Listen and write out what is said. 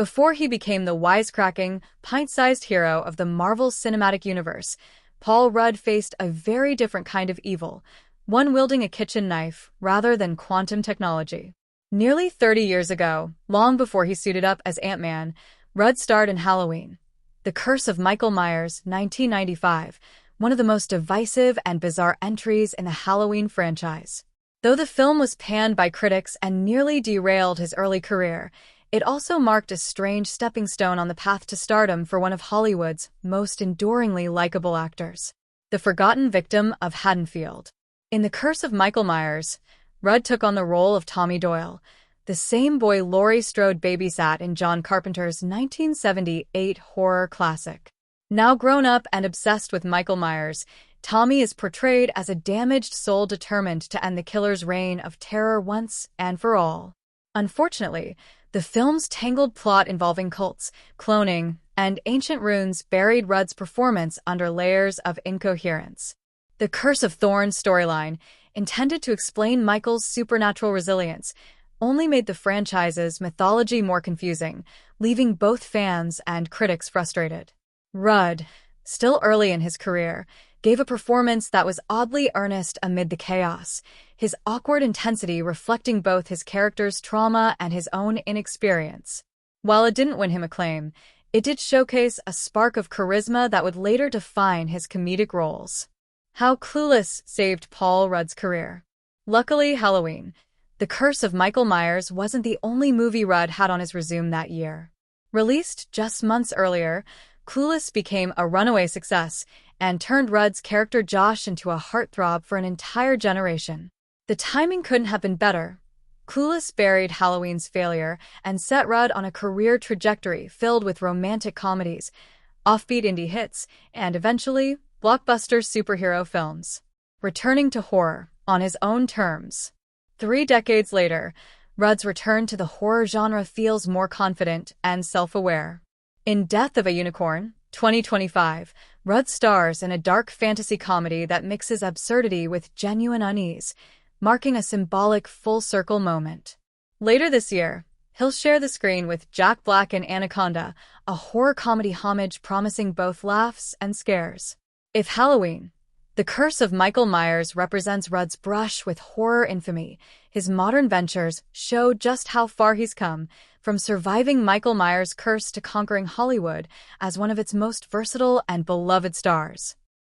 Before he became the wisecracking, pint-sized hero of the Marvel Cinematic Universe, Paul Rudd faced a very different kind of evil, one wielding a kitchen knife rather than quantum technology. Nearly 30 years ago, long before he suited up as Ant-Man, Rudd starred in Halloween: The Curse of Michael Myers, 1995, one of the most divisive and bizarre entries in the Halloween franchise. Though the film was panned by critics and nearly derailed his early career, it also marked a strange stepping stone on the path to stardom for one of Hollywood's most enduringly likable actors. The forgotten victim of Haddonfield. In The Curse of Michael Myers, Rudd took on the role of Tommy Doyle, the same boy Laurie Strode babysat in John Carpenter's 1978 horror classic. Now grown up and obsessed with Michael Myers, Tommy is portrayed as a damaged soul determined to end the killer's reign of terror once and for all. Unfortunately, the film's tangled plot involving cults, cloning, and ancient runes buried Rudd's performance under layers of incoherence. The Curse of Thorns storyline, intended to explain Michael's supernatural resilience, only made the franchise's mythology more confusing, leaving both fans and critics frustrated. Rudd, still early in his career, gave a performance that was oddly earnest amid the chaos, his awkward intensity reflecting both his character's trauma and his own inexperience. While it didn't win him acclaim, it did showcase a spark of charisma that would later define his comedic roles. How Clueless saved Paul Rudd's career. Luckily, Halloween: The Curse of Michael Myers wasn't the only movie Rudd had on his resume that year. Released just months earlier, Clueless became a runaway success and turned Rudd's character Josh into a heartthrob for an entire generation. The timing couldn't have been better. Clueless buried Halloween's failure and set Rudd on a career trajectory filled with romantic comedies, offbeat indie hits, and eventually, blockbuster superhero films. Returning to horror on his own terms. 3 decades later, Rudd's return to the horror genre feels more confident and self-aware. In Death of a Unicorn, 2025, Rudd stars in a dark fantasy comedy that mixes absurdity with genuine unease, marking a symbolic full-circle moment. Later this year, he'll share the screen with Jack Black in Anaconda, a horror comedy homage promising both laughs and scares. If Halloween: The Curse of Michael Myers represents Rudd's brush with horror infamy, his modern ventures show just how far he's come, from surviving Michael Myers' curse to conquering Hollywood as one of its most versatile and beloved stars.